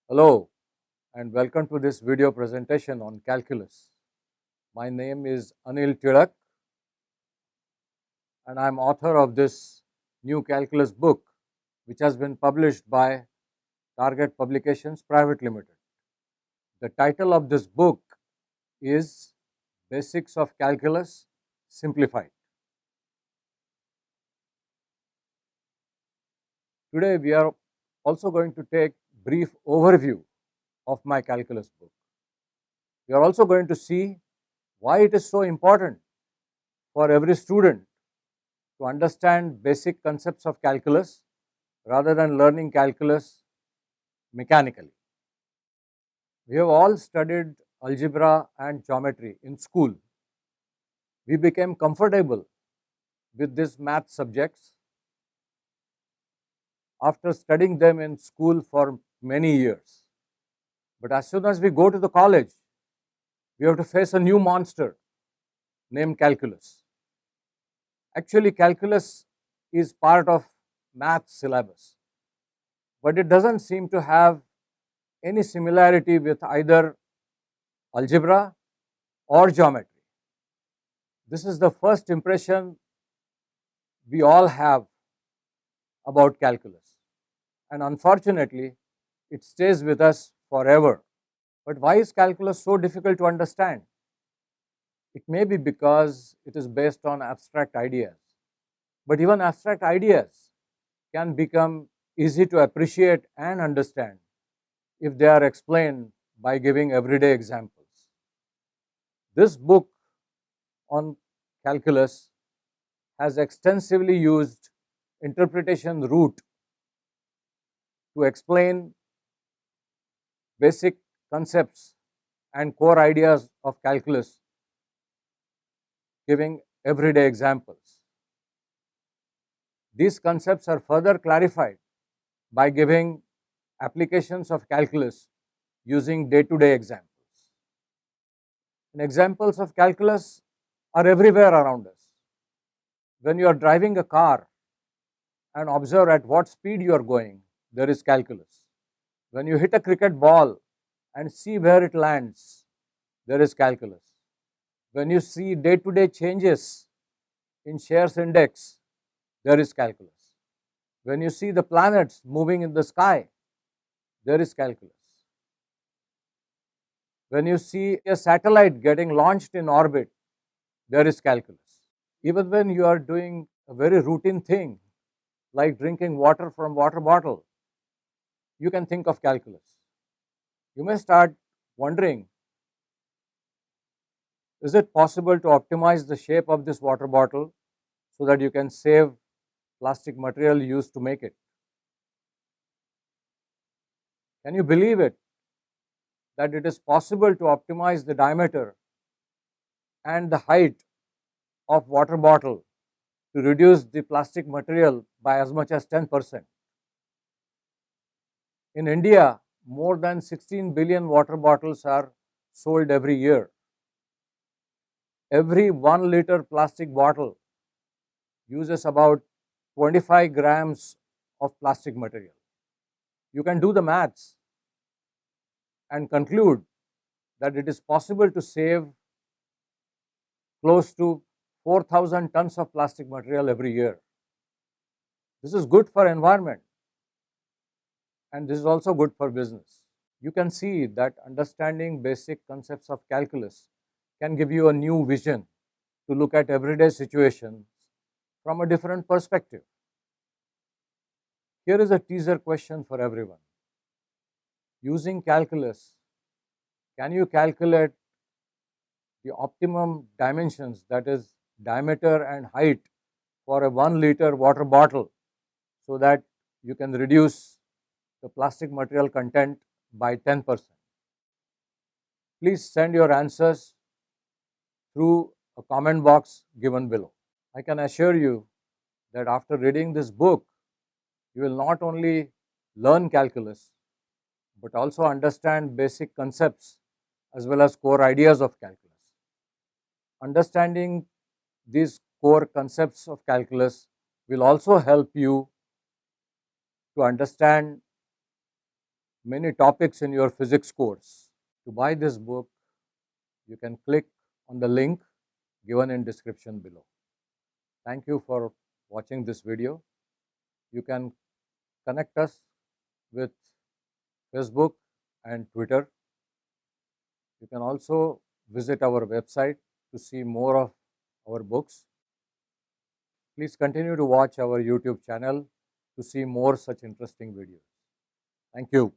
Hello and welcome to this video presentation on calculus. My name is Anil Tirak and I am author of this new calculus book which has been published by Target Publications Private Limited. The title of this book is Basics of Calculus Simplified. Today we are also going to take brief overview of my calculus book. We are also going to see why it is so important for every student to understand basic concepts of calculus rather than learning calculus mechanically. We have all studied algebra and geometry in school. We became comfortable with these math subjects after studying them in school for many years. But as soon as we go to the college, we have to face a new monster named calculus. Actually, calculus is part of math syllabus, but it doesn't seem to have any similarity with either algebra or geometry. This is the first impression we all have about calculus, and unfortunately, it stays with us forever. But why is calculus so difficult to understand? It may be because it is based on abstract ideas, but even abstract ideas can become easy to appreciate and understand if they are explained by giving everyday examples. This book on calculus has extensively used interpretation route to explain basic concepts and core ideas of calculus, giving everyday examples. These concepts are further clarified by giving applications of calculus using day-to-day examples. And examples of calculus are everywhere around us. When you are driving a car and observe at what speed you are going, there is calculus. When you hit a cricket ball and see where it lands, there is calculus. When you see day-to-day changes in shares index, there is calculus. When you see the planets moving in the sky, there is calculus. When you see a satellite getting launched in orbit, there is calculus. Even when you are doing a very routine thing like drinking water from water bottle, you can think of calculus. You may start wondering, is it possible to optimize the shape of this water bottle so that you can save plastic material used to make it? Can you believe it? That it is possible to optimize the diameter and the height of water bottle to reduce the plastic material by as much as 10%. In India, more than 16 billion water bottles are sold every year. Every 1 liter plastic bottle uses about 25 grams of plastic material. You can do the maths and conclude that it is possible to save close to 4,000 tons of plastic material every year. This is good for environment and this is also good for business. You can see that understanding basic concepts of calculus can give you a new vision to look at everyday situations from a different perspective. Here is a teaser question for everyone. Using calculus, can you calculate the optimum dimensions, that is diameter and height, for a 1 liter water bottle so that you can reduce the plastic material content by 10%? Please send your answers through a comment box given below. I can assure you that after reading this book, you will not only learn calculus, but also understand basic concepts as well as core ideas of calculus. Understanding these core concepts of calculus will also help you to understand many topics in your physics course. To buy this book, you can click on the link given in description below. Thank you for watching this video. You can connect us with Facebook and Twitter. You can also visit our website to see more of our books. Please continue to watch our YouTube channel to see more such interesting videos. Thank you.